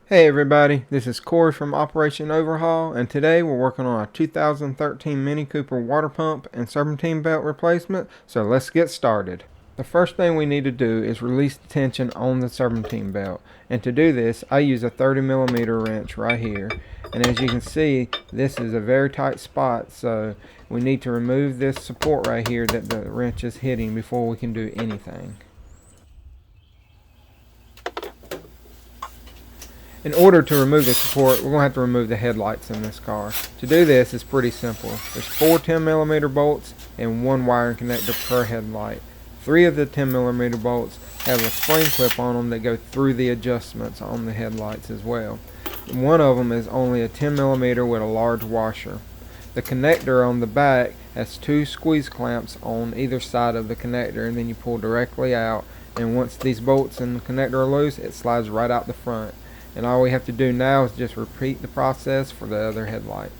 Hey everybody, this is Corey from Operation Overhaul, and today we're working on a 2013 Mini Cooper water pump and serpentine belt replacement, so let's get started. The first thing we need to do is release the tension on the serpentine belt, and to do this I use a 30mm wrench right here, and as you can see this is a very tight spot, so we need to remove this support right here that the wrench is hitting before we can do anything. In order to remove the support, we're going to have to remove the headlights in this car. To do this, it's pretty simple. There's 4 10mm bolts and 1 wiring connector per headlight. 3 of the 10mm bolts have a spring clip on them that go through the adjustments on the headlights as well. One of them is only a 10mm with a large washer. The connector on the back has 2 squeeze clamps on either side of the connector, and then you pull directly out, and once these bolts and the connector are loose, it slides right out the front. And all we have to do now is just repeat the process for the other headlight.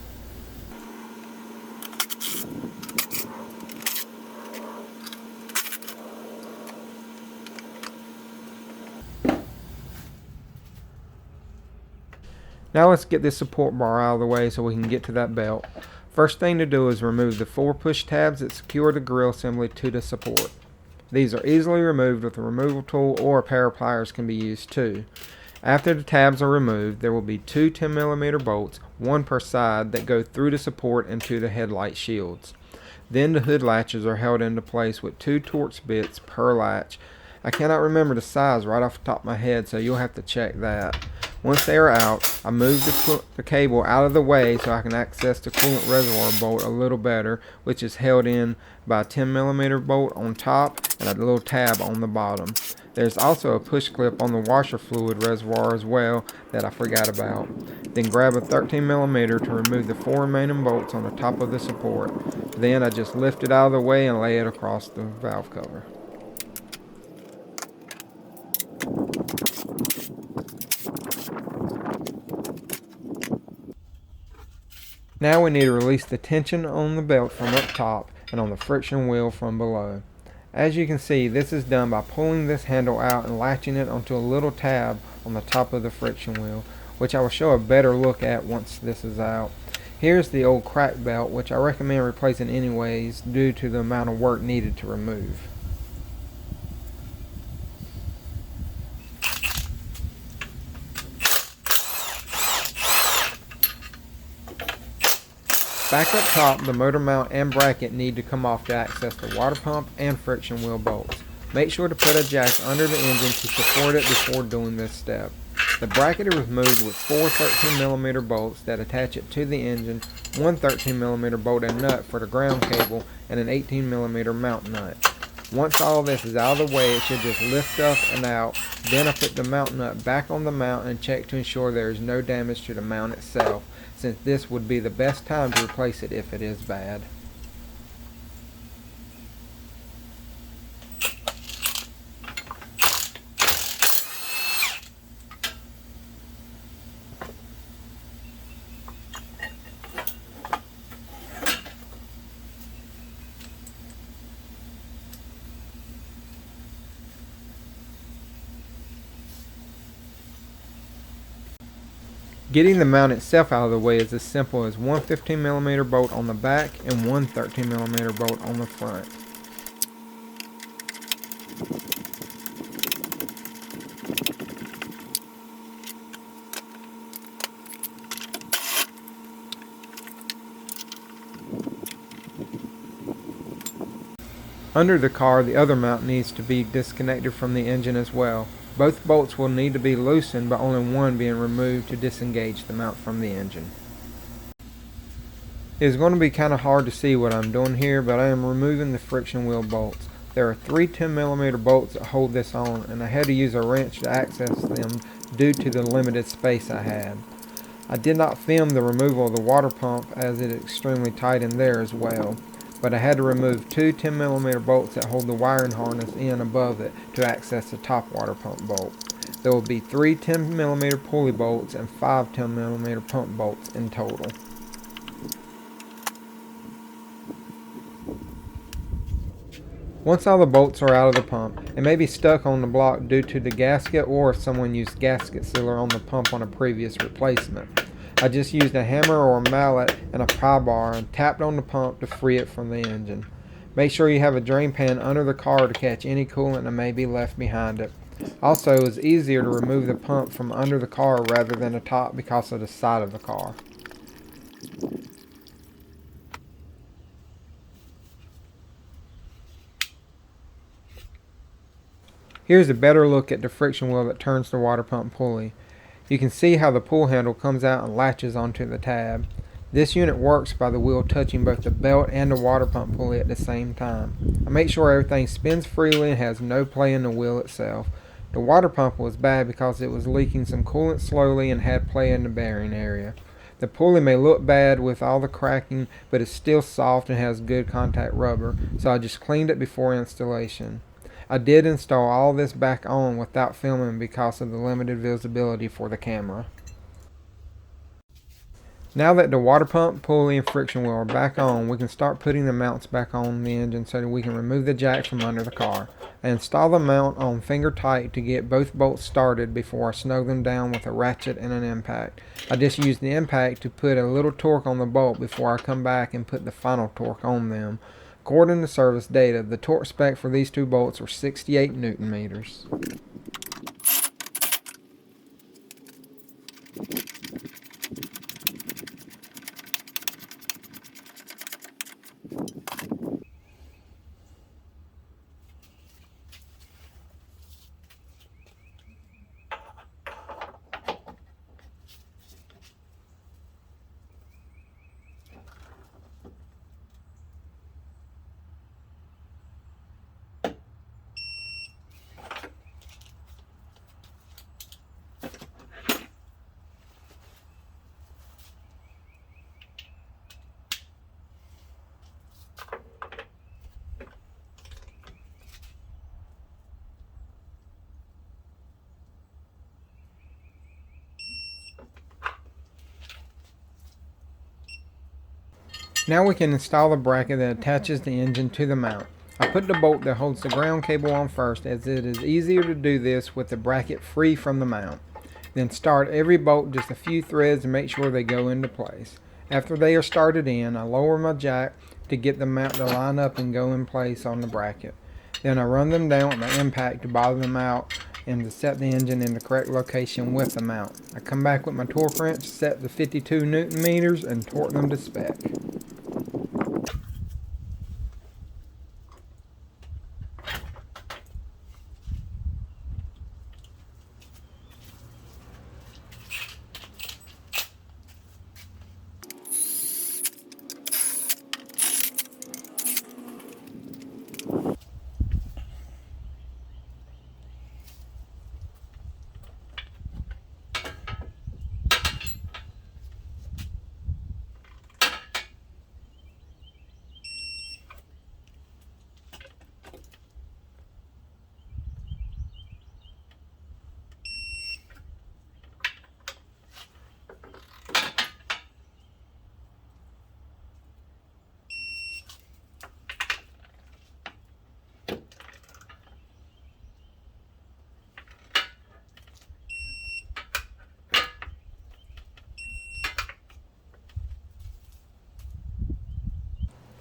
Now let's get this support bar out of the way so we can get to that belt. First thing to do is remove the 4 push tabs that secure the grill assembly to the support. These are easily removed with a removal tool, or a pair of pliers can be used too. After the tabs are removed, there will be 2 10mm bolts, 1 per side, that go through the support and to the headlight shields. Then the hood latches are held into place with 2 Torx bits per latch. I cannot remember the size right off the top of my head, so you'll have to check that. Once they are out, I move the cable out of the way so I can access the coolant reservoir bolt a little better, which is held in by a 10mm bolt on top and a little tab on the bottom. There's also a push clip on the washer fluid reservoir as well that I forgot about. Then grab a 13mm to remove the 4 remaining bolts on the top of the support. Then I just lift it out of the way and lay it across the valve cover. Now we need to release the tension on the belt from up top and on the friction wheel from below. As you can see, this is done by pulling this handle out and latching it onto a little tab on the top of the friction wheel, which I will show a better look at once this is out. Here's the old crack belt, which I recommend replacing anyways due to the amount of work needed to remove. Back up top, the motor mount and bracket need to come off to access the water pump and friction wheel bolts. Make sure to put a jack under the engine to support it before doing this step. The bracket is removed with 4 13mm bolts that attach it to the engine, 1 13mm bolt and nut for the ground cable, and an 18mm mount nut. Once all of this is out of the way, it should just lift up and out. Then I put the mount nut back on the mount and check to ensure there is no damage to the mount itself, since this would be the best time to replace it if it is bad. Getting the mount itself out of the way is as simple as 1 15mm bolt on the back and 1 13mm bolt on the front. Under the car, the other mount needs to be disconnected from the engine as well. Both bolts will need to be loosened, but only one being removed to disengage the mount from the engine. It is going to be kind of hard to see what I'm doing here, but I am removing the friction wheel bolts. There are 3 10mm bolts that hold this on, and I had to use a wrench to access them due to the limited space I had. I did not film the removal of the water pump as it is extremely tight in there as well, but I had to remove 2 10mm bolts that hold the wiring harness in above it to access the top water pump bolt. There will be 3 10mm pulley bolts and 5 10mm pump bolts in total. Once all the bolts are out of the pump, it may be stuck on the block due to the gasket or if someone used gasket sealer on the pump on a previous replacement. I just used a hammer or a mallet and a pry bar and tapped on the pump to free it from the engine. Make sure you have a drain pan under the car to catch any coolant that may be left behind it. Also, it's easier to remove the pump from under the car rather than atop because of the side of the car. Here's a better look at the friction wheel that turns the water pump pulley. You can see how the pull handle comes out and latches onto the tab. This unit works by the wheel touching both the belt and the water pump pulley at the same time. I make sure everything spins freely and has no play in the wheel itself. The water pump was bad because it was leaking some coolant slowly and had play in the bearing area. The pulley may look bad with all the cracking, but it's still soft and has good contact rubber, so I just cleaned it before installation. I did install all this back on without filming because of the limited visibility for the camera. Now that the water pump, pulley, and friction wheel are back on, we can start putting the mounts back on the engine so that we can remove the jack from under the car. I install the mount on finger tight to get both bolts started before I snug them down with a ratchet and an impact. I just use the impact to put a little torque on the bolt before I come back and put the final torque on them. According to service data, the torque spec for these two bolts are 68 Newton meters. Now we can install the bracket that attaches the engine to the mount. I put the bolt that holds the ground cable on first, as it is easier to do this with the bracket free from the mount. Then start every bolt just a few threads and make sure they go into place. After they are started in, I lower my jack to get the mount to line up and go in place on the bracket. Then I run them down with the impact to bottom them out and to set the engine in the correct location with the mount. I come back with my torque wrench, set the 52 Newton meters, and torque them to spec.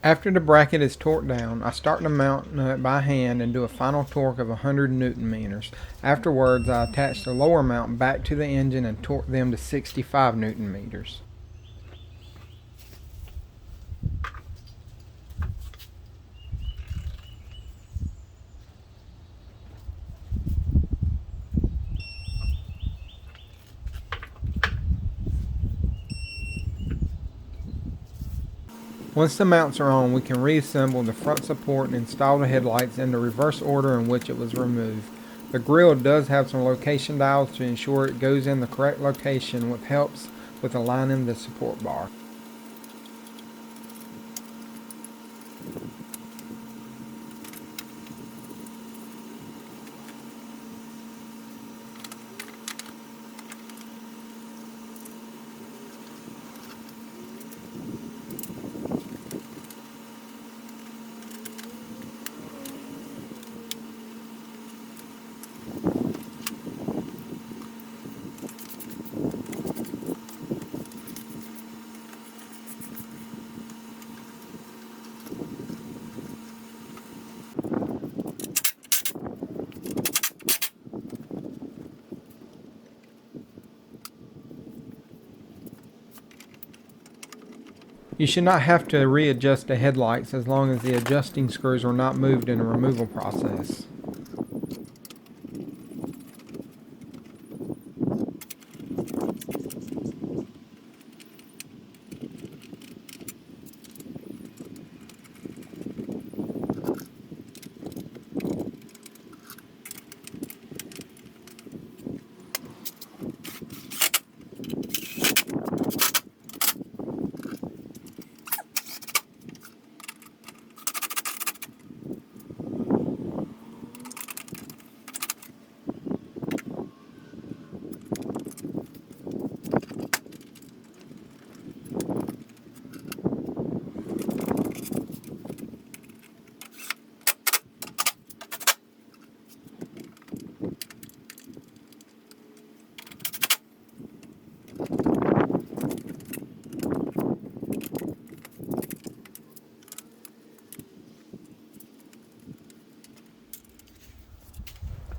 After the bracket is torqued down, I start the mount nut by hand and do a final torque of 100 Newton meters. Afterwards, I attach the lower mount back to the engine and torque them to 65 Newton meters. Once the mounts are on, we can reassemble the front support and install the headlights in the reverse order in which it was removed. The grille does have some location dials to ensure it goes in the correct location, which helps with aligning the support bar. You should not have to readjust the headlights as long as the adjusting screws were not moved in the removal process.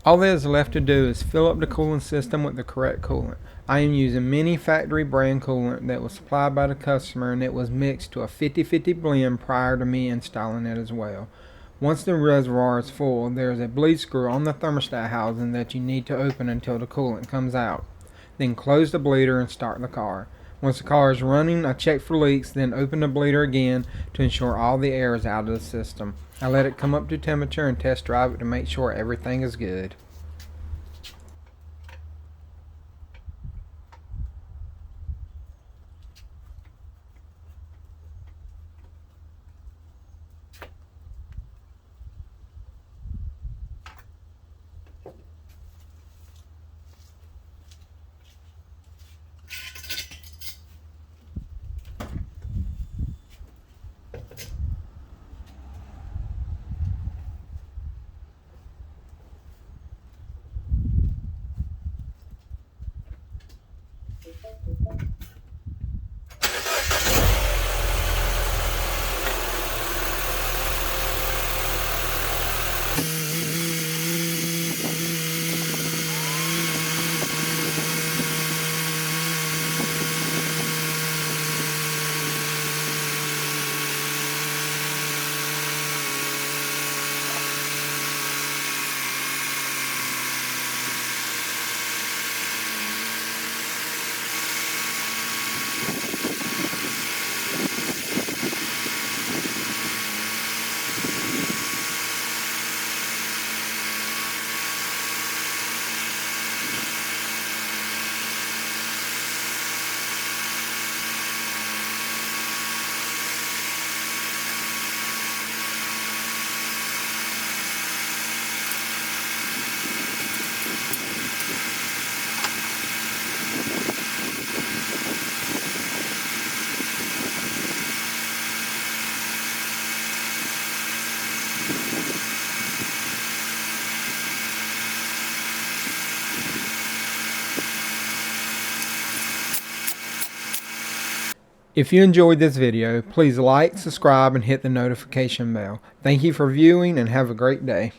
All that is left to do is fill up the cooling system with the correct coolant. I am using many factory brand coolant that was supplied by the customer, and it was mixed to a 50-50 blend prior to me installing it as well. Once the reservoir is full, there is a bleed screw on the thermostat housing that you need to open until the coolant comes out. Then close the bleeder and start the car. Once the car is running, I check for leaks, then open the bleeder again to ensure all the air is out of the system. I let it come up to temperature and test drive it to make sure everything is good. If you enjoyed this video, please like, subscribe, and hit the notification bell. Thank you for viewing and have a great day.